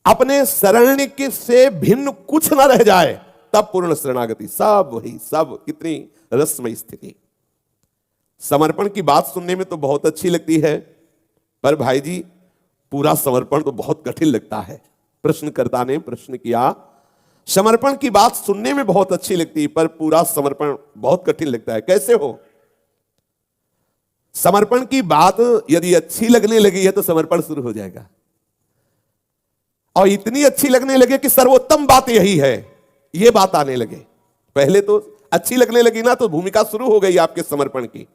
अपने शरण के से भिन्न कुछ ना रह जाए, तब पूर्ण शरणागति। सब वही, सब कितनी रसमयी स्थिति। समर्पण की बात सुनने में तो बहुत अच्छी लगती है, पर भाई जी पूरा समर्पण तो बहुत कठिन लगता है। प्रश्नकर्ता ने प्रश्न किया, समर्पण की बात सुनने में बहुत अच्छी लगती है, पर पूरा समर्पण बहुत कठिन लगता है, कैसे हो? समर्पण की बात यदि अच्छी लगने लगी है तो समर्पण शुरू हो जाएगा, और इतनी अच्छी लगने लगे कि सर्वोत्तम बात यही है, यह बात आने लगे। पहले तो अच्छी लगने लगी ना, तो भूमिका शुरू हो गई आपके समर्पण की।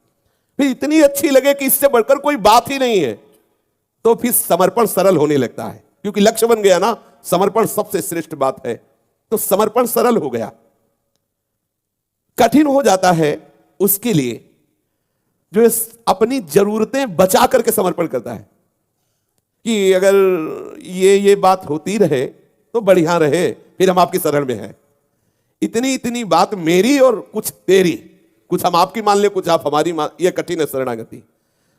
फिर इतनी अच्छी लगे कि इससे बढ़कर कोई बात ही नहीं है, तो फिर समर्पण सरल होने लगता है, क्योंकि लक्ष्य बन गया ना, समर्पण सबसे श्रेष्ठ बात है, तो समर्पण सरल हो गया। कठिन हो जाता है उसके लिए जो अपनी जरूरतें बचा करके समर्पण करता है, कि अगर ये बात होती रहे तो बढ़िया रहे, फिर हम आपकी शरण में हैं। इतनी इतनी बात मेरी और कुछ तेरी, कुछ हम आपकी मान ले, कुछ आप हमारी मान, यह कठिन है शरणागति।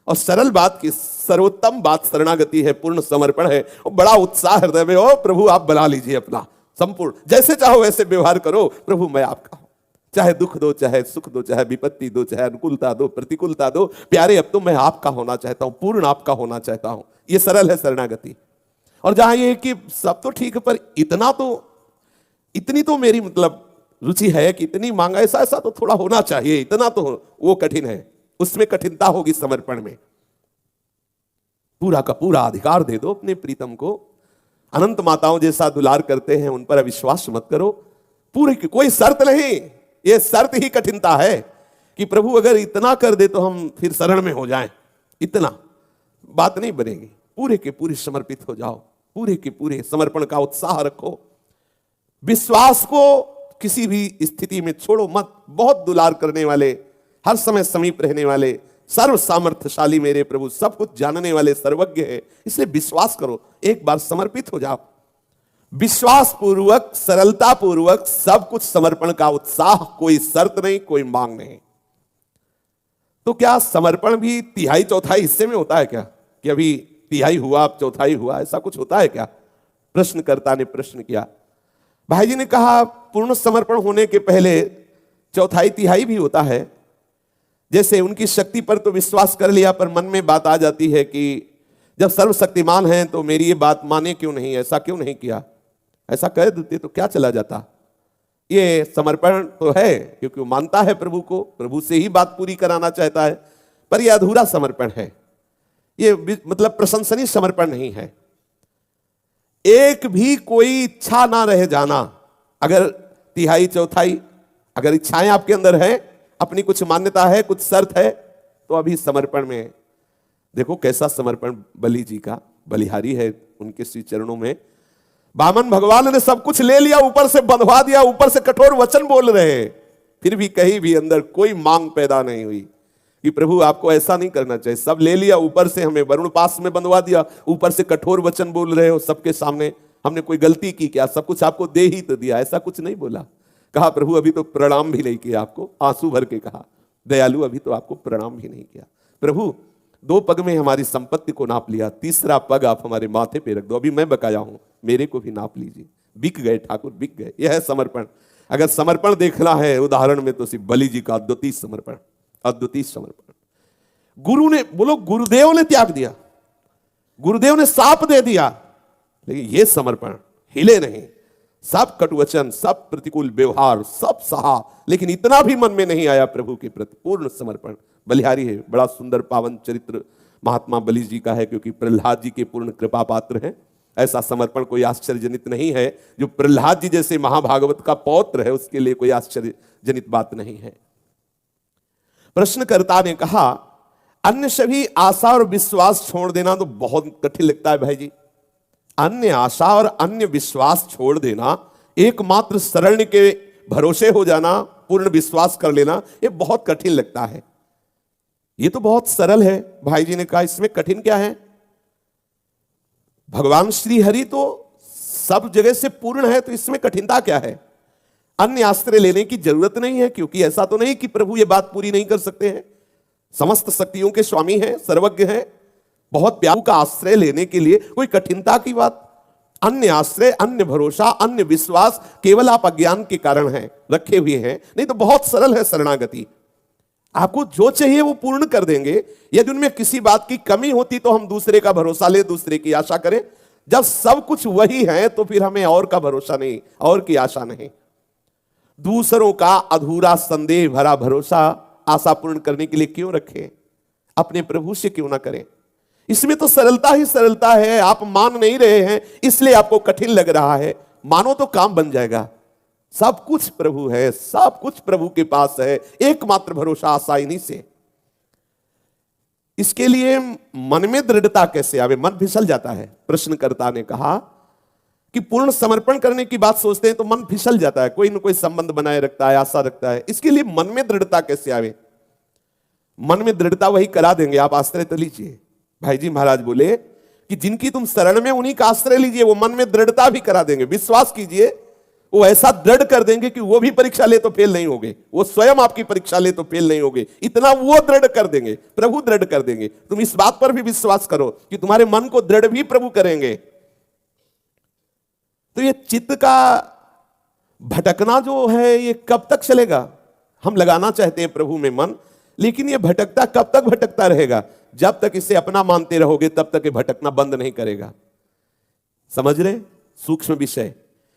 और सरल बात की सर्वोत्तम बात शरणागति है, पूर्ण समर्पण है, और बड़ा उत्साह हृदय में, ओ प्रभु आप बना लीजिए अपना संपूर्ण, जैसे चाहो वैसे व्यवहार करो, प्रभु मैं आपका हूं। चाहे दुख दो, चाहे सुख दो, चाहे विपत्ति दो, चाहे अनुकूलता दो, प्रतिकूलता दो, प्यारे अब तो मैं आपका होना चाहता हूं, पूर्ण आपका होना चाहता हूं। यह सरल है शरणागति। और जहां ये कि सब तो ठीक है, पर इतनी तो मेरी मतलब रुचि है कि इतनी मांगा, ऐसा ऐसा तो थोड़ा होना चाहिए, इतना तो वो कठिन है, उसमें कठिनता होगी समर्पण में। पूरा का पूरा अधिकार दे दो अपने प्रीतम को। अनंत माताओं जैसा दुलार करते हैं, उन पर अविश्वास मत करो। पूरी की कोई शर्त नहीं, ये शर्त ही कठिनता है कि प्रभु अगर इतना कर दे तो हम फिर शरण में हो जाएं, इतना बात नहीं बनेगी। पूरे के पूरे समर्पित हो जाओ, पूरे के पूरे समर्पण का उत्साह रखो, विश्वास को किसी भी स्थिति में छोड़ो मत। बहुत दुलार करने वाले, हर समय समीप रहने वाले, सर्व सामर्थ्यशाली मेरे प्रभु, सब कुछ जानने वाले, सर्वज्ञ है, इसलिए विश्वास करो, एक बार समर्पित हो जाओ। विश्वास पूर्वक, सरलता पूर्वक सब कुछ समर्पण का उत्साह, कोई शर्त नहीं, कोई मांग नहीं। तो क्या समर्पण भी तिहाई चौथाई हिस्से में होता है क्या, कि अभी तिहाई हुआ अब चौथाई हुआ, ऐसा कुछ होता है क्या? प्रश्नकर्ता ने प्रश्न किया। भाई जी ने कहा, पूर्ण समर्पण होने के पहले चौथाई तिहाई भी होता है। जैसे उनकी शक्ति पर तो विश्वास कर लिया, पर मन में बात आ जाती है कि जब सर्वशक्तिमान हैं तो मेरी ये बात माने क्यों नहीं, ऐसा क्यों नहीं किया, ऐसा कह देते तो क्या चला जाता। ये समर्पण तो है क्योंकि वो मानता है प्रभु को, प्रभु से ही बात पूरी कराना चाहता है, पर यह अधूरा समर्पण है, ये मतलब प्रशंसनीय समर्पण नहीं है। एक भी कोई इच्छा ना रह जाना, अगर तिहाई चौथाई अगर इच्छाएं आपके अंदर है, अपनी कुछ मान्यता है, कुछ शर्त है, तो अभी समर्पण में देखो कैसा समर्पण बलि जी का, बलिहारी है उनके श्री चरणों में। बामन भगवान ने सब कुछ ले लिया, ऊपर से बंधवा दिया, ऊपर से कठोर वचन बोल रहे हैं, फिर भी कहीं भी अंदर कोई मांग पैदा नहीं हुई कि प्रभु आपको ऐसा नहीं करना चाहिए। सब ले लिया, ऊपर से हमें वरुण पास में बंधवा दिया, ऊपर से कठोर वचन बोल रहे हो सबके सामने, हमने कोई गलती की क्या, सब कुछ आपको दे ही तो दिया, ऐसा कुछ नहीं बोला। कहा प्रभु अभी तो प्रणाम भी नहीं किया आपको, आंसू भर के कहा दयालु अभी तो आपको प्रणाम भी नहीं किया। प्रभु 2 पग में हमारी संपत्ति को नाप लिया, तीसरा पग आप हमारे माथे पे रख दो, अभी मैं बकाया हूं, मेरे को भी नाप लीजिए। बिक गए ठाकुर, बिक गए। यह है समर्पण। अगर समर्पण देखना है उदाहरण में तो सिर्फ बलि जी का अद्वितीय समर्पण, अद्वितीय समर्पण। गुरु ने, बोलो गुरुदेव ने त्याग दिया, गुरुदेव ने साप दे दिया, लेकिन यह समर्पण हिले नहीं। सब कटुवचन, सब प्रतिकूल व्यवहार, सब सहा, लेकिन इतना भी मन में नहीं आया प्रभु के प्रति पूर्ण समर्पण। बलिहारी है, बड़ा सुंदर पावन चरित्र महात्मा बलि जी का है, क्योंकि प्रहलाद जी के पूर्ण कृपा पात्र हैं। ऐसा समर्पण कोई आश्चर्यजनित नहीं है, जो प्रहलाद जी जैसे महाभागवत का पौत्र है उसके लिए कोई आश्चर्यजनित बात नहीं है। प्रश्नकर्ता ने कहा, अन्य सभी आशा और विश्वास छोड़ देना तो बहुत कठिन लगता है भाई जी। अन्य आशा और अन्य विश्वास छोड़ देना, एकमात्र शरण के भरोसे हो जाना, पूर्ण विश्वास कर लेना, यह बहुत कठिन लगता है। ये तो बहुत सरल है। भाई जी ने कहा इसमें कठिन क्या है, भगवान श्री हरि तो सब जगह से पूर्ण है, तो इसमें कठिनता क्या है। अन्य आश्रय लेने की जरूरत नहीं है, क्योंकि ऐसा तो नहीं कि प्रभु ये बात पूरी नहीं कर सकते हैं, समस्त शक्तियों के स्वामी हैं, सर्वज्ञ हैं। बहुत प्यार का आश्रय लेने के लिए कोई कठिनता की बात, अन्य आश्रय, अन्य भरोसा, अन्य विश्वास केवल आप अज्ञान के कारण हैं रखे हुए हैं, नहीं तो बहुत सरल है शरणागति। आपको जो चाहिए वो पूर्ण कर देंगे। यदि उनमें किसी बात की कमी होती तो हम दूसरे का भरोसा ले, दूसरे की आशा करें। जब सब कुछ वही है तो फिर हमें और का भरोसा नहीं, और की आशा नहीं। दूसरों का अधूरा संदेह भरा भरोसा आशा पूर्ण करने के लिए क्यों रखें? अपने प्रभु से क्यों ना करें? इसमें तो सरलता ही सरलता है। आप मान नहीं रहे हैं इसलिए आपको कठिन लग रहा है, मानो तो काम बन जाएगा। सब कुछ प्रभु है, सब कुछ प्रभु के पास है, एकमात्र भरोसा आशा इन्हीं से। इसके लिए मन में दृढ़ता कैसे आवे? मन फिसल जाता है। प्रश्नकर्ता ने कहा कि पूर्ण समर्पण करने की बात सोचते हैं तो मन फिसल जाता है, कोई ना कोई संबंध बनाए रखता है, आशा रखता है। इसके लिए मन में दृढ़ता कैसे आवे? मन में दृढ़ता वही करा देंगे, आप आश्रय तो लीजिए। भाई जी महाराज बोले कि जिनकी तुम शरण में उन्हीं का आश्रय लीजिए, वो मन में दृढ़ता भी करा देंगे। विश्वास कीजिए, वो ऐसा दृढ़ कर देंगे कि वो भी परीक्षा ले तो फेल नहीं होगे, वो स्वयं आपकी परीक्षा ले तो फेल नहीं होगे, इतना वो दृढ़ कर देंगे, प्रभु दृढ़ कर देंगे। तुम इस बात पर भी विश्वास करो कि तुम्हारे मन को दृढ़ भी प्रभु करेंगे। तो ये चित्त का भटकना जो है ये कब तक चलेगा? हम लगाना चाहते हैं प्रभु में मन, लेकिन ये भटकता कब तक भटकता रहेगा? जब तक इसे अपना मानते रहोगे तब तक ये भटकना बंद नहीं करेगा। समझ रहे? सूक्ष्म विषय।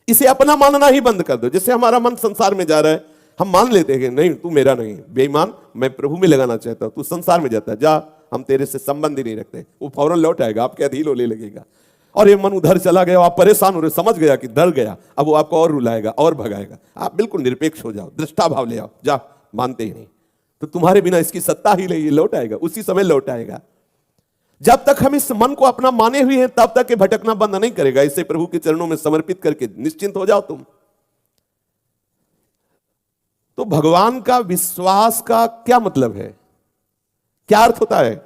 इसे अपना मानना ही बंद कर दो। जैसे हमारा मन संसार में जा रहा है, हम मान लेते हैं कि नहीं तू मेरा नहीं, बेईमान, मैं प्रभु में लगाना चाहता हूं, तू संसार में जाता है, जा, हम तेरे से संबंध ही नहीं रखते। वो फौरन लौट आएगा, आपके अधीन होने लगेगा। और ये मन उधर चला गया, आप परेशान हो रहे, समझ गया कि डर गया, अब वो आपको और रुलाएगा और भगाएगा। आप बिल्कुल निरपेक्ष हो जाओ, दृष्टा भाव ले आओ, जा, मानते ही नहीं तो तुम्हारे बिना इसकी सत्ता ही नहीं, लौट आएगा, उसी समय लौट आएगा। जब तक हम इस मन को अपना माने हुए हैं तब तक ये भटकना बंद नहीं करेगा। इसे प्रभु के चरणों में समर्पित करके निश्चिंत हो जाओ तुम। तो भगवान का विश्वास का क्या मतलब है? क्या अर्थ होता है?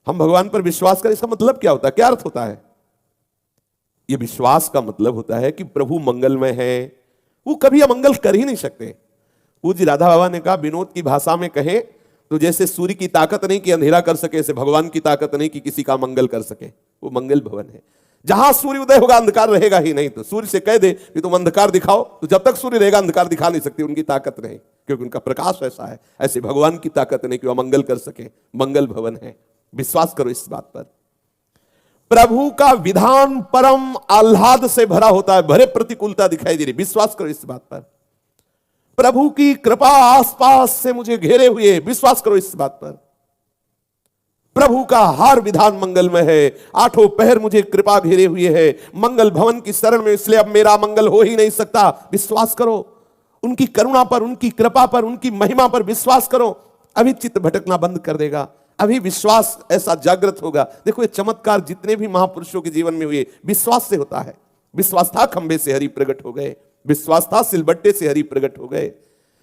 हम भगवान पर विश्वास करें, इसका मतलब क्या होता है? क्या अर्थ होता है? यह विश्वास का मतलब होता है कि प्रभु मंगलमय है, वो कभी अमंगल कर ही नहीं सकते। पूज्य राधा बाबा ने कहा, विनोद की भाषा में कहे तो जैसे सूर्य की ताकत नहीं कि अंधेरा कर सके, ऐसे भगवान की ताकत नहीं कि किसी का मंगल कर सके। वो मंगल भवन है, जहां सूर्य उदय होगा अंधकार रहेगा ही नहीं। तो सूर्य से कह दे कि तुम अंधकार दिखाओ, तो जब तक सूर्य रहेगा अंधकार दिखा नहीं सकती, उनकी ताकत नहीं, क्योंकि उनका प्रकाश ऐसा है। ऐसे भगवान की ताकत नहीं कि वो अमंगल कर सके, मंगल भवन है। विश्वास करो इस बात पर। प्रभु का विधान परम आह्लाद से भरा होता है, भरे प्रतिकूलता दिखाई दे रही, विश्वास करो इस बात पर। प्रभु की कृपा आसपास से मुझे घेरे हुए, विश्वास करो इस बात पर। प्रभु का हर विधान मंगलमय है, आठों पहर मुझे कृपा घेरे हुए है, मंगल भवन की शरण में, इसलिए अब मेरा मंगल हो ही नहीं सकता। विश्वास करो उनकी करुणा पर, उनकी कृपा पर, उनकी महिमा पर विश्वास करो। अभी चित्त भटकना बंद कर देगा, अभी विश्वास ऐसा जागृत होगा। देखो ये चमत्कार जितने भी महापुरुषों के जीवन में हुए, विश्वास से होता है। विश्वास था खंबे से हरि प्रकट हो गए, विश्वास था सिलबट्टे से हरि प्रकट हो गए,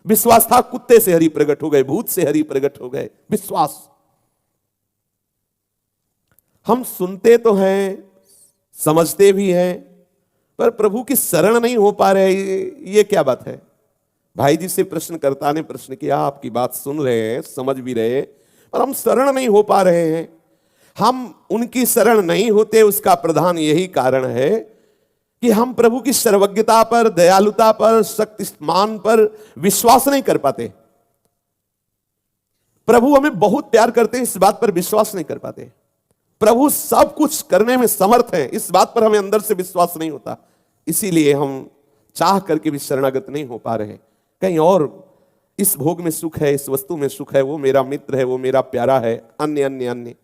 विश्वास था कुत्ते से हरि प्रकट हो गए, भूत से हरि प्रकट हो गए। विश्वास। हम सुनते तो हैं, समझते भी हैं, पर प्रभु की शरण नहीं हो पा रहे। ये क्या बात है? भाई जी से प्रश्नकर्ता ने प्रश्न किया, आपकी बात सुन रहे हैं, समझ भी रहे, पर हम शरण नहीं हो पा रहे हैं। हम उनकी शरण नहीं होते, उसका प्रधान यही कारण है कि हम प्रभु की सर्वज्ञता पर, दयालुता पर, शक्तिमान पर विश्वास नहीं कर पाते। प्रभु हमें बहुत प्यार करते हैं, इस बात पर विश्वास नहीं कर पाते। प्रभु सब कुछ करने में समर्थ है, इस बात पर हमें अंदर से विश्वास नहीं होता। इसीलिए हम चाह करके भी शरणागत नहीं हो पा रहे। कहीं और इस भोग में सुख है, इस वस्तु में सुख है, वो मेरा मित्र है, वो मेरा प्यारा है, अन्य अन्य अन्य।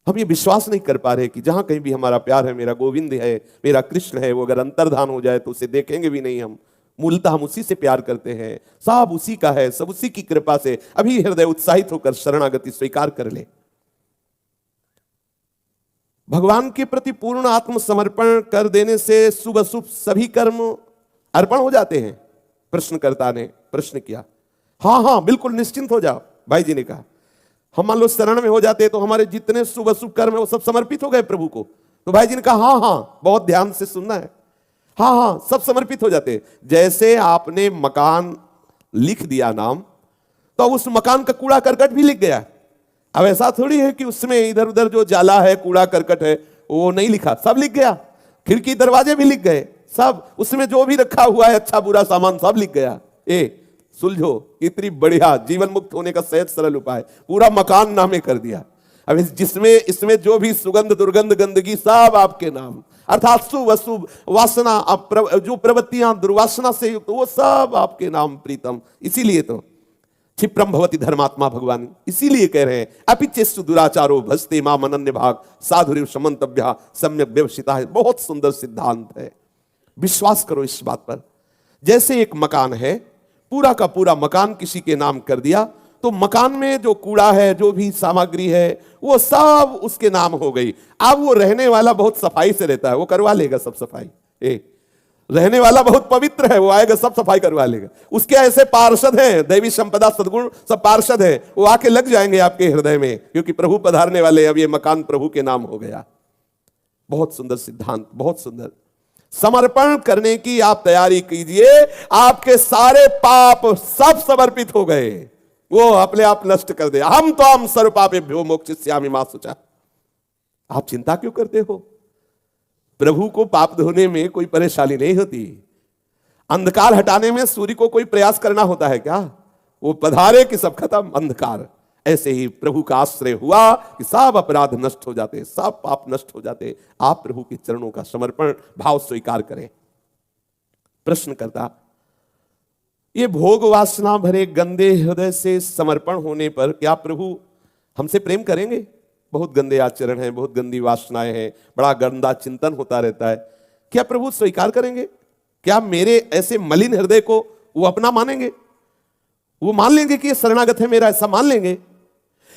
हम ये विश्वास नहीं कर पा रहे कि जहां कहीं भी हमारा प्यार है, मेरा गोविंद है, मेरा कृष्ण है, वो अगर अंतर्धान हो जाए तो उसे देखेंगे भी नहीं हम। मूलतः हम उसी से प्यार करते हैं, सब उसी का है, सब उसी की कृपा से। अभी हृदय उत्साहित होकर शरणागति स्वीकार कर ले। भगवान के प्रति पूर्ण आत्मसमर्पण कर देने से शुभ अशुभ सभी कर्म अर्पण हो जाते हैं। प्रश्नकर्ता ने प्रश्न किया। हाँ हाँ बिल्कुल निश्चिंत हो जाओ, भाई जी ने कहा। हम मान लो शरण में हो जाते तो हमारे जितने शुभ अशुभ कर्म है वो सब समर्पित हो गए प्रभु को। तो भाई जी ने कहा हाँ हाँ, बहुत ध्यान से सुनना है, हाँ हाँ सब समर्पित हो जाते। जैसे आपने मकान लिख दिया नाम, तो उस मकान का कूड़ा करकट भी लिख गया। अब ऐसा थोड़ी है कि उसमें इधर उधर जो जाला है, कूड़ा करकट है, वो नहीं लिखा, सब लिख गया। खिड़की दरवाजे भी लिख गए, सब उसमें जो भी रखा हुआ है अच्छा बुरा सामान सब लिख गया। सुलझो, इतनी बढ़िया जीवन मुक्त होने का सहज सरल उपाय, पूरा मकान नामे कर दिया। अब इसमें जो भी सुगंध दुर्गंध गंदगी सब आपके नाम, अर्थात शुभ अशुभ वासना जो प्रवृत्तियां दुर्वासना से युक्त वो सब आपके नाम प्रीतम। इसीलिए तो क्षिप्रम भवति धर्मात्मा, भगवान इसीलिए कह रहे हैं अपिचेस्तु दुराचारो भजते माम अनन्य भाग साधुरिव समन्तव्या सम्यक व्यवसिता है। बहुत सुंदर सिद्धांत है, विश्वास करो इस बात पर। जैसे एक मकान है, पूरा का पूरा मकान किसी के नाम कर दिया तो मकान में जो कूड़ा है, जो भी सामग्री है, वो सब उसके नाम हो गई। अब वो रहने वाला बहुत सफाई से रहता है, वो करवा लेगा सब सफाई। रहने वाला बहुत पवित्र है, वो आएगा सब सफाई करवा लेगा। उसके ऐसे पार्षद हैं, दैवी संपदा सद्गुण सब पार्षद हैं, वो आके लग जाएंगे आपके हृदय में, क्योंकि प्रभु पधारने वाले, अब ये मकान प्रभु के नाम हो गया। बहुत सुंदर सिद्धांत, बहुत सुंदर। समर्पण करने की आप तैयारी कीजिए, आपके सारे पाप सब समर्पित हो गए, वो अपने आप नष्ट कर दे। हम तो हम सर्व पापेभ्यो मोक्षयिष्यामि मा शुचा। आप चिंता क्यों करते हो? प्रभु को पाप धोने में कोई परेशानी नहीं होती। अंधकार हटाने में सूर्य को कोई प्रयास करना होता है क्या? वो पधारे कि सब खत्म अंधकार। ऐसे ही प्रभु का आश्रय हुआ कि सब अपराध नष्ट हो जाते, सब पाप नष्ट हो जाते। आप प्रभु के चरणों का समर्पण भाव स्वीकार करें। प्रश्न करता, ये भोग वासना भरे गंदे हृदय से समर्पण होने पर क्या प्रभु हमसे प्रेम करेंगे? बहुत गंदे आचरण हैं, बहुत गंदी वासनाएं हैं, बड़ा गंदा चिंतन होता रहता है, क्या प्रभु स्वीकार करेंगे? क्या मेरे ऐसे मलिन हृदय को वो अपना मानेंगे? वो मान लेंगे कि ये शरणागत है मेरा, ऐसा मान लेंगे?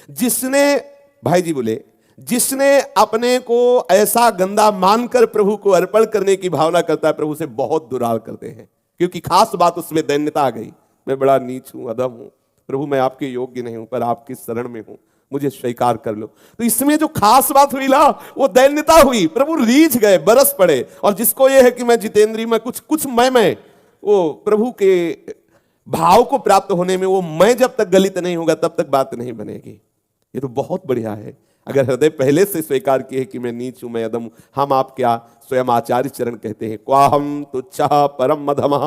जिसने, भाई जी बोले, जिसने अपने को ऐसा गंदा मानकर प्रभु को अर्पण करने की भावना करता है, प्रभु से बहुत दुराल करते हैं, क्योंकि खास बात उसमें दैन्यता आ गई। मैं बड़ा नीच हूं, अधम हूं, प्रभु मैं आपके योग्य नहीं हूं, पर आपकी शरण में हूं, मुझे स्वीकार कर लो। तो इसमें जो खास बात हुई ना, वो दैन्यता हुई। प्रभु रीझ गए, बरस पड़े। और जिसको ये है कि मैं जितेंद्रिय में कुछ मैं वो प्रभु के भाव को प्राप्त होने में वो मैं जब तक गलित नहीं होगा तब तक बात नहीं बनेगी। ये तो बहुत बढ़िया है। अगर हृदय पहले से स्वीकार किए कि मैं नीच हूं, मैं अदम हूं, हम आप क्या, स्वयं आचार्य चरण कहते हैं, क्वाहम तुच्छा परम मधमा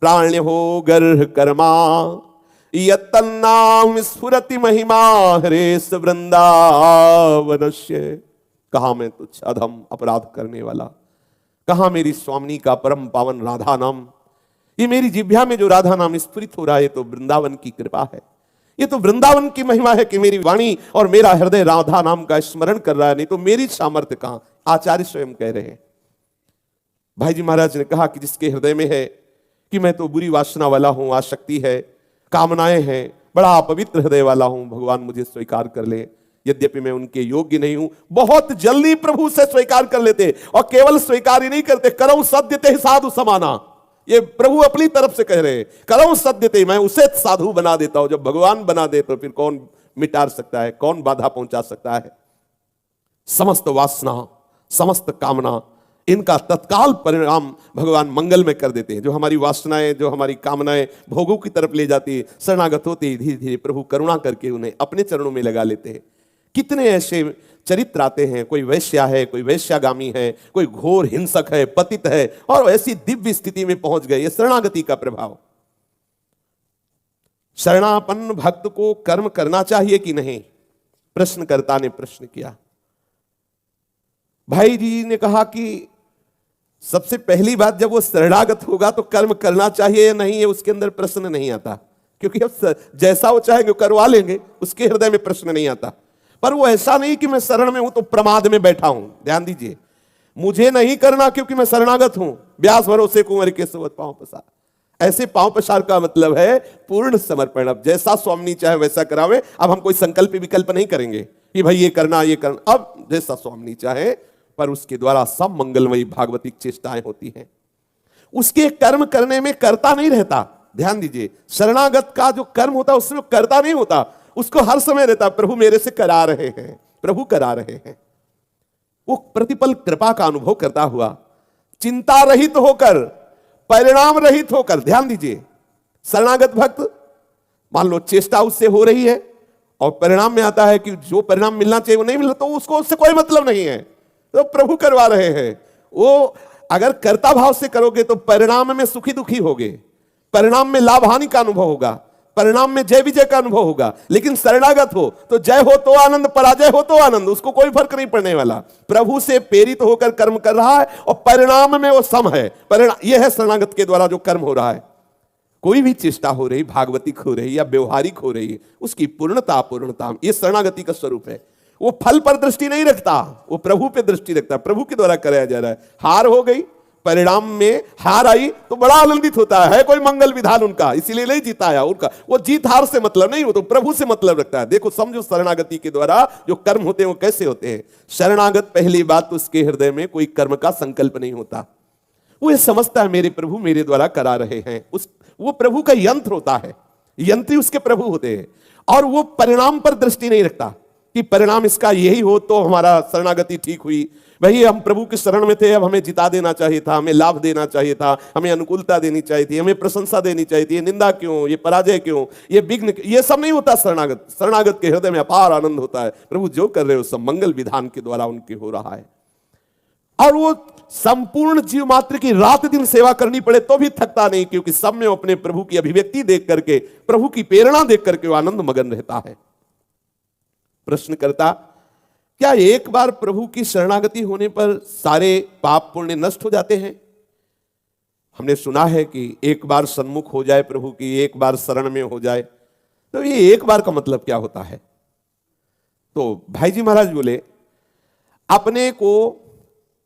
प्राण्य हो गर्ह कर्मा यत्तन्नाम स्फुरति महिमा हरेश वृंदावनस्य। कहां मैं तुच्छ अधम अपराध करने वाला, कहां मेरी स्वामिनी का परम पावन राधा नाम। ये मेरी जिह्वा में जो राधा नाम स्फुरित हो रहा है, तो वृंदावन की कृपा है, ये तो वृंदावन की महिमा है कि मेरी वाणी और मेरा हृदय राधा नाम का स्मरण कर रहा है, नहीं तो मेरी सामर्थ्य कहां। आचार्य स्वयं कह रहे हैं। भाई जी महाराज ने कहा कि जिसके हृदय में है कि मैं तो बुरी वासना वाला हूं, आसक्ति है, कामनाएं हैं, बड़ा अपवित्र हृदय वाला हूं, भगवान मुझे स्वीकार कर ले। यद्यपि मैं उनके योग्य नहीं हूं, बहुत जल्दी प्रभु से स्वीकार कर लेते। और केवल स्वीकार ही नहीं करते, करौ सद्यते साधु समाना। ये प्रभु अपनी तरफ से कह रहे हैं, करौ सद्यते, मैं उसे साधु बना देता हूं। जब भगवान बना दे तो फिर कौन मिटा सकता है, कौन बाधा पहुंचा सकता है? समस्त वासना, समस्त कामना, इनका तत्काल परिणाम भगवान मंगल में कर देते हैं। जो हमारी वासनाएं, जो हमारी कामनाएं भोगों की तरफ ले जाती है, शरणागत होते ही धीरे धीरे प्रभु करुणा करके उन्हें अपने चरणों में लगा लेते हैं। कितने ऐसे चरित्र आते हैं, कोई वैश्या है, कोई वैश्यागामी है, कोई घोर हिंसक है, पतित है, और ऐसी दिव्य स्थिति में पहुंच गए। ये शरणागति का प्रभाव। शरणापन्न भक्त को कर्म करना चाहिए कि नहीं? प्रश्नकर्ता ने प्रश्न किया। भाई जी ने कहा कि सबसे पहली बात, जब वो शरणागत होगा तो कर्म करना चाहिए या नहीं, है उसके अंदर प्रश्न नहीं आता, क्योंकि अब जैसा वो चाहेंगे करवा लेंगे, उसके हृदय में प्रश्न नहीं आता। पर वो ऐसा नहीं कि मैं शरण में हूं तो प्रमाद में बैठा हूं। ध्यान दीजिए, मुझे नहीं करना क्योंकि मैं शरणागत हूं। ब्यास भरोसे कुंवर के सोवत पांव पसार। ऐसे पांव पसार का मतलब है पूर्ण समर्पण। अब जैसा स्वामी चाहे वैसा करावे। अब हम कोई संकल्प विकल्प नहीं करेंगे कि भाई ये करना ये करना। अब जैसा स्वामी चाहे, पर उसके द्वारा सब मंगलमयी भागवतिक चेष्टाएं होती हैं। उसके कर्म करने में कर्ता नहीं रहता। ध्यान दीजिए, शरणागत का जो कर्म होता है उसमें कर्ता नहीं होता, उसको हर समय रहता प्रभु मेरे से करा रहे हैं, प्रभु करा रहे हैं। वो प्रतिपल कृपा का अनुभव करता हुआ, चिंता रहित होकर, परिणाम रहित होकर। ध्यान दीजिए, शरणागत भक्त मान लो चेष्टा उससे हो रही है और परिणाम में आता है कि जो परिणाम मिलना चाहिए वो नहीं मिल रहा, तो उसको उससे कोई मतलब नहीं है, तो प्रभु करवा रहे हैं। वो अगर कर्ता भाव से करोगे तो परिणाम में सुखी दुखी होगे, परिणाम में लाभ हानि का अनुभव होगा, परिणाम में जय विजय का अनुभव होगा। लेकिन शरणागत हो तो जय हो तो आनंद, पराजय हो तो आनंद, उसको कोई फर्क नहीं पड़ने वाला। प्रभु से प्रेरित होकर कर्म कर रहा है और परिणाम में वो सम है। परिणाम यह है शरणागत के द्वारा जो कर्म हो रहा है। कोई भी चेष्टा हो रही, भागवतिक हो रही या व्यवहारिक हो रही, उसकी पूर्णता अपूर्णता ये शरणागति का स्वरूप है। वो फल पर दृष्टि नहीं रखता, वो प्रभु पे दृष्टि रखता है। प्रभु के द्वारा कराया जा रहा है। हार हो गई, परिणाम में हार आई तो बड़ा आनंदित होता है कोई मंगल विधान उनका, इसीलिए नहीं जीताया उनका। वो जीत हार से मतलब नहीं, वो तो प्रभु से मतलब रखता है। देखो समझो शरणागति के द्वारा जो कर्म होते हैं वो कैसे होते हैं। शरणागत पहली बात तो उसके हृदय में कोई कर्म का संकल्प नहीं होता। वो ये समझता है मेरे प्रभु मेरे द्वारा करा रहे हैं। वो प्रभु का यंत्र होता है, यंत्री उसके प्रभु होते हैं। और वो परिणाम पर दृष्टि नहीं रखता कि परिणाम इसका यही हो तो हमारा शरणागति ठीक हुई। भाई हम प्रभु के शरण में थे, अब हमें जिता देना चाहिए था, हमें लाभ देना चाहिए था, हमें अनुकूलता देनी चाहिए थी, हमें प्रशंसा देनी चाहिए थी। ये निंदा क्यों, ये पराजय क्यों, ये विघ्न, ये सब नहीं होता। शरणागत के हृदय में अपार आनंद होता है। प्रभु जो कर रहे हो सब मंगल विधान के द्वारा उनके हो रहा है। और वो संपूर्ण जीव मात्र की रात दिन सेवा करनी पड़े तो भी थकता नहीं, क्योंकि सब में अपने प्रभु की अभिव्यक्ति देख करके, प्रभु की प्रेरणा देख करके वो आनंद मगन रहता है। प्रश्न करता, क्या एक बार प्रभु की शरणागति होने पर सारे पाप पुण्य नष्ट हो जाते हैं? हमने सुना है कि एक बार सन्मुख हो जाए प्रभु की, एक बार शरण में हो जाए, तो ये एक बार का मतलब क्या होता है? तो भाई जी महाराज बोले, अपने को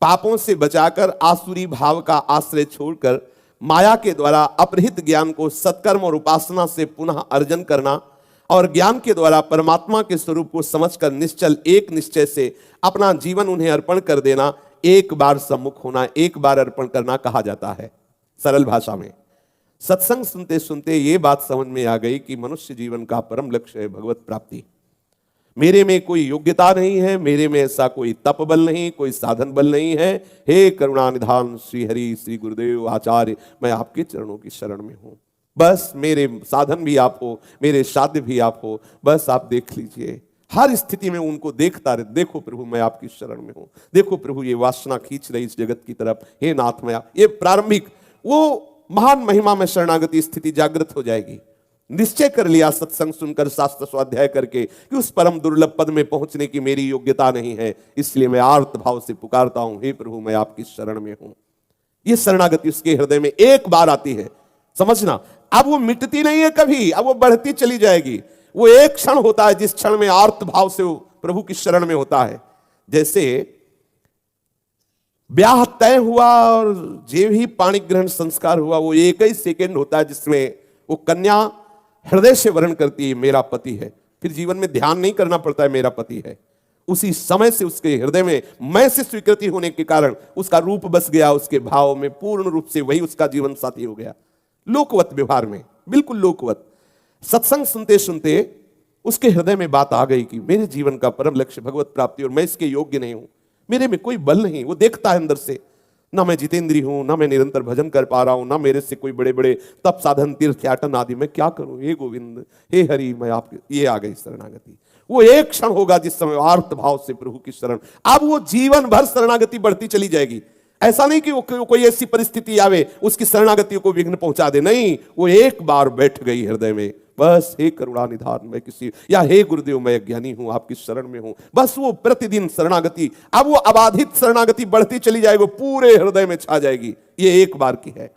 पापों से बचाकर आसुरी भाव का आश्रय छोड़कर माया के द्वारा अपहृत ज्ञान को सत्कर्म और उपासना से पुनः अर्जन करना और ज्ञान के द्वारा परमात्मा के स्वरूप को समझकर निश्चल एक निश्चय से अपना जीवन उन्हें अर्पण कर देना, एक बार सम्मुख होना, एक बार अर्पण करना कहा जाता है। सरल भाषा में सत्संग सुनते सुनते ये बात समझ में आ गई कि मनुष्य जीवन का परम लक्ष्य है भगवत प्राप्ति। मेरे में कोई योग्यता नहीं है, मेरे में ऐसा कोई तप बल नहीं, कोई साधन बल नहीं है। हे करुणा निधान श्री हरि श्री गुरुदेव आचार्य, मैं आपके चरणों की शरण में हूं। बस मेरे साधन भी आप हो, मेरे साध्य भी आप हो, बस आप देख लीजिए। हर स्थिति में उनको देखता रहे, देखो प्रभु मैं आपकी शरण में हूं, देखो प्रभु ये वासना खींच रही इस जगत की तरफ, हे नाथ मैं आप। ये प्रारंभिक वो महान महिमा में शरणागति स्थिति जागृत हो जाएगी। निश्चय कर लिया सत्संग सुनकर, शास्त्र स्वाध्याय करके, कि उस परम दुर्लभ पद में पहुंचने की मेरी योग्यता नहीं है, इसलिए मैं आर्त भाव से पुकारता हूं, हे प्रभु मैं आपकी शरण में हूं। ये शरणागति उसके हृदय में एक बार आती है, समझना। अब वो मिटती नहीं है कभी, अब वो बढ़ती चली जाएगी। वो एक क्षण होता है जिस क्षण में आर्त भाव से वो प्रभु की शरण में होता है। जैसे ब्याह तय हुआ और जे भी पाणी ग्रहण संस्कार हुआ, वो एक ही सेकेंड होता है जिसमें वो कन्या हृदय से वर्ण करती है मेरा पति है। फिर जीवन में ध्यान नहीं करना पड़ता है मेरा पति है। उसी समय से उसके हृदय में मैं से स्वीकृति होने के कारण उसका रूप बस गया, उसके भाव में पूर्ण रूप से वही उसका जीवन साथी हो गया। लोकवत व्यवहार में, बिल्कुल लोकवत। सत्संग सुनते सुनते उसके हृदय में बात आ गई कि मेरे जीवन का परम लक्ष्य भगवत प्राप्ति और मैं इसके योग्य नहीं हूं, मेरे में कोई बल नहीं। वो देखता है अंदर से, ना मैं जितेंद्री हूं, ना मैं निरंतर भजन कर पा रहा हूं, ना मेरे से कोई बड़े बड़े तप साधन तीर्थयाटन आदि, मैं क्या करूं, हे गोविंद हे हरि मैं आपके। ये आ गई शरणागति। वो एक क्षण होगा जिस समय आर्त भाव से प्रभु की शरण, अब वो जीवन भर शरणागति बढ़ती चली जाएगी। ऐसा नहीं कि वो कोई ऐसी परिस्थिति आवे उसकी शरणागति को विघ्न पहुंचा दे, नहीं, वो एक बार बैठ गई हृदय में, बस हे करुणा निधान मैं किसी, या हे गुरुदेव मैं अज्ञानी हूं आपकी शरण में हूं। बस वो प्रतिदिन शरणागति, अब वो अबाधित शरणागति बढ़ती चली जाएगी, वो पूरे हृदय में छा जाएगी। ये एक बार की है,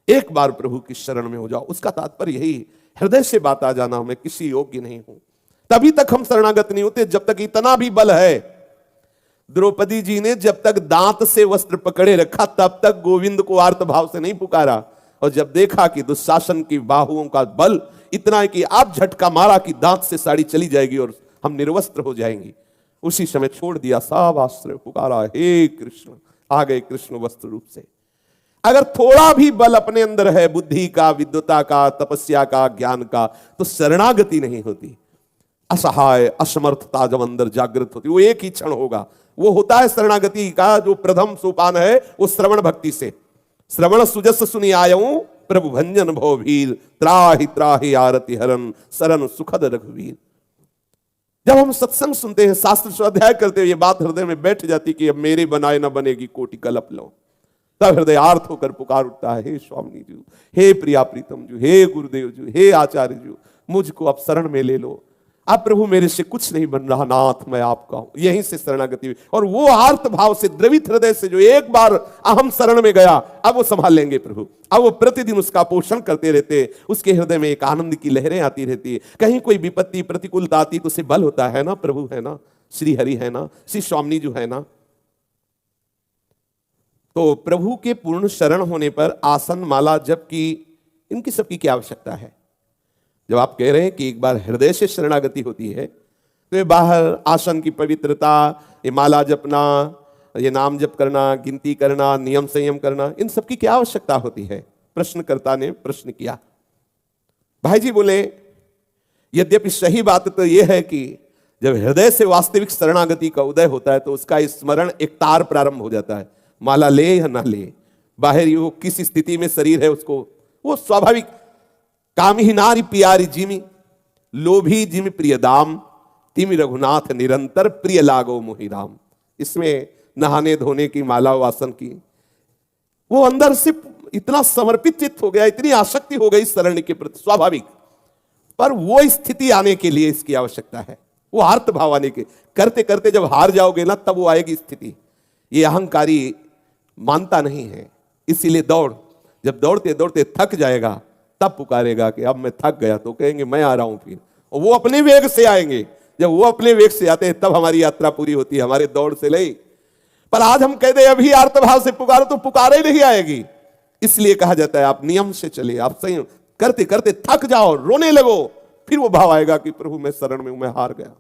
एक बार प्रभु की शरण में हो जाओ। उसका तात्पर्य यही, हृदय से बात आ जाना, मैं किसी योग्य नहीं हूं। तभी तक हम शरणागत नहीं होते जब तक इतना भी बल है। द्रौपदी जी ने जब तक दांत से वस्त्र पकड़े रखा तब तक गोविंद को आर्त भाव से नहीं पुकारा, और जब देखा कि दुशासन की बाहुओं का बल इतना है कि आप झटका मारा कि दांत से साड़ी चली जाएगी और हम निर्वस्त्र हो जाएंगे, उसी समय छोड़ दिया सब आश्रय, पुकारा हे कृष्ण। आ गए कृष्ण वस्त्र रूप से। अगर थोड़ा भी बल अपने अंदर है, बुद्धि का, विद्वता का, तपस्या का, ज्ञान का, तो शरणागति नहीं होती। असहाय असमर्थता जब अंदर जागृत होती, वो एक ही क्षण होगा। वो होता है शरणागति का जो प्रथम सोपान है, वो श्रवण भक्ति से। श्रवण सुजस सुनि आयऊं प्रभु भंजन भव भीर, त्राहि त्राहि आरति हरन शरण सुखद रघुवीर। जब हम सत्संग सुनते हैं, शास्त्र स्वाध्याय करते हैं, ये बात हृदय में बैठ जाती कि अब मेरे बनाए ना बनेगी कोटि कल्प लो, तब हृदय आर्त होकर पुकार उठता है, हे स्वामी जी, हे प्रिया प्रीतम जी, हे गुरुदेव जी, हे आचार्य जी, मुझको आप शरण में ले लो। अब प्रभु मेरे से कुछ नहीं बन रहा, नाथ मैं आपका हूं। यहीं से शरणागति हुई। और वो आर्त भाव से, द्रवित हृदय से जो एक बार अहम शरण में गया, अब वो संभाल लेंगे प्रभु। अब वो प्रतिदिन उसका पोषण करते रहते, उसके हृदय में एक आनंद की लहरें आती रहती है। कहीं कोई विपत्ति प्रतिकूलता आती तो उसे बल होता है ना, प्रभु है ना, श्री हरि है ना, श्री स्वामी जो है ना। तो प्रभु के पूर्ण शरण होने पर आसन, माला, जप की, इनकी सबकी क्या आवश्यकता है? जब आप कह रहे हैं कि एक बार हृदय से शरणागति होती है, तो ये बाहर आसन की पवित्रता, ये माला जपना, ये नाम जप करना, गिनती करना, नियम संयम करना, इन सबकी क्या आवश्यकता होती है? प्रश्नकर्ता ने प्रश्न किया। भाई जी बोले, यद्यपि सही बात तो यह है कि जब हृदय से वास्तविक शरणागति का उदय होता है तो उसका स्मरण एक तार प्रारंभ हो जाता है। माला ले या ना ले, बाहर वो किस स्थिति में शरीर है उसको, वो स्वाभाविक। कामी नारी प्यारी जिमी, लोभी जिमी प्रिय दाम, तिमि रघुनाथ निरंतर प्रिय लागो मोहि राम। इसमें नहाने धोने की, माला वासन की, वो अंदर से इतना समर्पित चित्त हो गया, इतनी आसक्ति हो गई शरण के प्रति, स्वाभाविक। पर वो स्थिति आने के लिए इसकी आवश्यकता है, वो आर्त भाव आने के। करते करते जब हार जाओगे ना, तब वो आएगी स्थिति। ये अहंकारी मानता नहीं है, इसीलिए दौड़, जब दौड़ते दौड़ते थक जाएगा तब पुकारेगा कि अब मैं थक गया, तो कहेंगे मैं आ रहा हूं फिर। और वो अपने वेग से आएंगे। जब वो अपने वेग से आते हैं तब हमारी यात्रा पूरी होती है, हमारे दौड़ से नहीं। पर आज हम कह दे अभी आर्तभाव से पुकारो, तो पुकारे ही नहीं आएगी। इसलिए कहा जाता है आप नियम से चलिए, आप संयम करते करते थक जाओ, रोने लगो, फिर वो भाव आएगा कि प्रभु मैं शरण में हूं, मैं हार गया,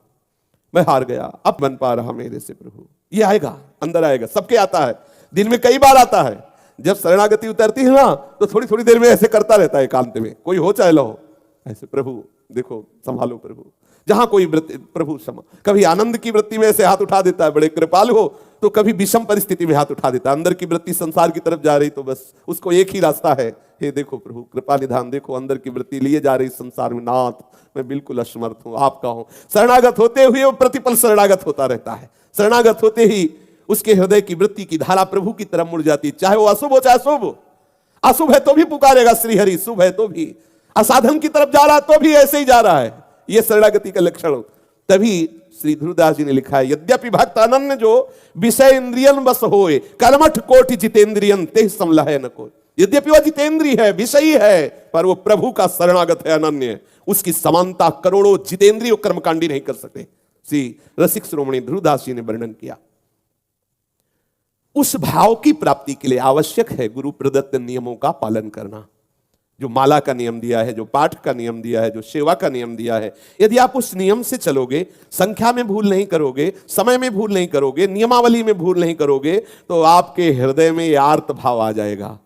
मैं हार गया, अब बन पा रहा मेरे से प्रभु। ये आएगा, अंदर आएगा, सबके आता है, दिन में कई बार आता है। जब शरणागति उतरती है ना, तो थोड़ी थोड़ी देर में ऐसे करता रहता है एकांत में, कोई हो चाहे लो, ऐसे प्रभु देखो संभालो प्रभु। जहां कोई वृत्ति, प्रभु क्षमा, कभी आनंद की वृत्ति में ऐसे हाथ उठा देता है, बड़े कृपालु हो, तो कभी विषम परिस्थिति में हाथ उठा देता है। अंदर की वृत्ति संसार की तरफ जा रही तो बस उसको एक ही रास्ता है, हे देखो प्रभु कृपा निधान, देखो अंदर की वृत्ति लिए जा रही संसार में, नाथ मैं बिल्कुल असमर्थ हूं, आपका हूं। शरणागत होते हुए वो प्रतिपल शरणागत होता रहता है। शरणागत होते ही उसके हृदय की वृत्ति की धारा प्रभु की तरफ मुड़ जाती, चाहे वो अशुभ हो चाहे शुभ। अशुभ है तो भी पुकारेगा श्री हरि, शुभ है तो भी, असाधन की तरफ जा रहा तो भी ऐसे ही जा रहा है। यह शरणागति का लक्षण। तभी श्री ध्रुवदास जी ने लिखा है, यद्यपि भक्त अनन्य जो विषय इंद्रियन बस होए, कर्मठ कोटि जितेंद्रियन ते समलह न कोई। यद्यपि वह जितेंद्रिय है, विषयी है, पर वो प्रभु का शरणागत है, अनन्य। उसकी समानता करोड़ों जितेंद्रिय कर्मकांडी नहीं कर सकते। श्री रसिक शिरोमणि ध्रुवदास जी ने वर्णन किया। उस भाव की प्राप्ति के लिए आवश्यक है गुरु प्रदत्त नियमों का पालन करना। जो माला का नियम दिया है, जो पाठ का नियम दिया है, जो सेवा का नियम दिया है, यदि आप उस नियम से चलोगे, संख्या में भूल नहीं करोगे, समय में भूल नहीं करोगे, नियमावली में भूल नहीं करोगे, तो आपके हृदय में यह आर्त भाव आ जाएगा।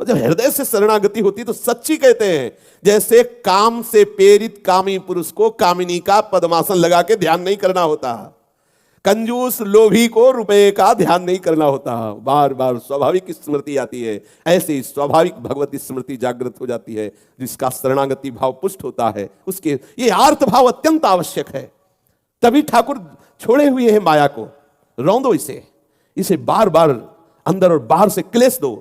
तो जब हृदय से शरणागति होती तो सच्ची कहते हैं, जैसे काम से प्रेरित कामी पुरुष को कामिनी का पद्मासन लगा के ध्यान नहीं करना होता, कंजूस लोभी को रुपए का ध्यान नहीं करना होता, बार बार स्वाभाविक स्मृति आती है। ऐसे ही स्वाभाविक भगवती स्मृति जागृत हो जाती है, जिसका शरणागति भाव पुष्ट होता है। उसके ये आर्त भाव अत्यंत आवश्यक है। तभी ठाकुर छोड़े हुए हैं माया को, रौंदो इसे बार बार अंदर और बाहर से क्लेश दो।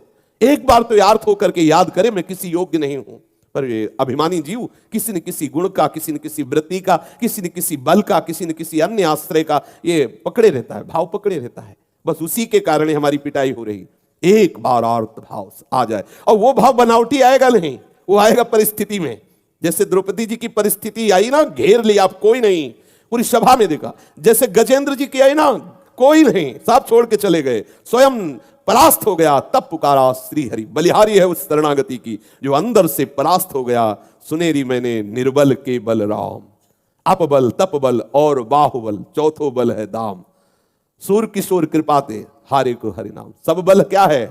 एक बार तो यार्थ होकर के याद करे मैं किसी योग्य नहीं हूं, पर ये अभिमानी जीव किसी न किसी गुण का, किसी न किसी वृत्ति का, किसी न किसी बल का, किसी न किसी अन्य आश्रय का ये पकड़े रहता है, भाव पकड़े रहता है। बस उसी के कारण हमारी पिटाई हो रही। एक बार आर्त भाव आ जाए, और वो भाव बनावटी आएगा नहीं, वो आएगा परिस्थिति में। जैसे द्रौपदी जी की परिस्थिति आई ना, घेर लिया, आप कोई नहीं, पूरी सभा में देखा। जैसे गजेंद्र जी की आई ना, कोई नहीं, सब छोड़ के चले गए, स्वयं परास्त हो गया, तब पुकारा श्री हरि। बलिहारी है उस शरणागति की जो अंदर से परास्त हो गया। सुनेरी मैंने निर्बल के बल राम, अपबल तपबल और बाहुबल, चौथो बल है दाम। सूर किशोर कृपाते हारे को हरि नाम। सब बल क्या है,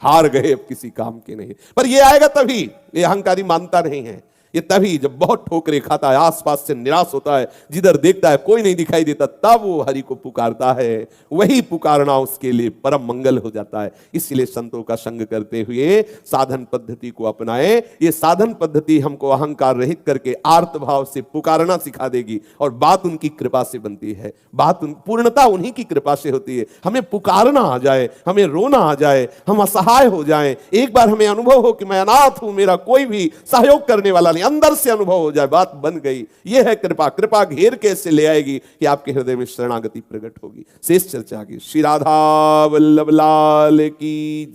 हार गए, अब किसी काम के नहीं। पर ये आएगा तभी, ये अहंकारी मानता नहीं है। ये तभी जब बहुत ठोकरें खाता है, आसपास से निराश होता है, जिधर देखता है कोई नहीं दिखाई देता, तब वो हरि को पुकारता है। वही पुकारना उसके लिए परम मंगल हो जाता है। इसलिए संतों का संग करते हुए साधन पद्धति को अपनाए। ये साधन पद्धति हमको अहंकार रहित करके आर्त भाव से पुकारना सिखा देगी, और बात उनकी कृपा से बनती है, पूर्णता उन्हीं की कृपा से होती है। हमें पुकारना आ जाए, हमें रोना आ जाए, हम असहाय हो जाएं, एक बार हमें अनुभव हो कि मैं अनाथ हूं, मेरा कोई भी सहयोग करने वाला नहीं, अंदर से अनुभव हो जाए, बात बन गई। यह है कृपा। कृपा घेर के ऐसे ले आएगी कि आपके हृदय में शरणागति प्रकट होगी। शेष चर्चा की। श्री राधा वल्लभ लाल की।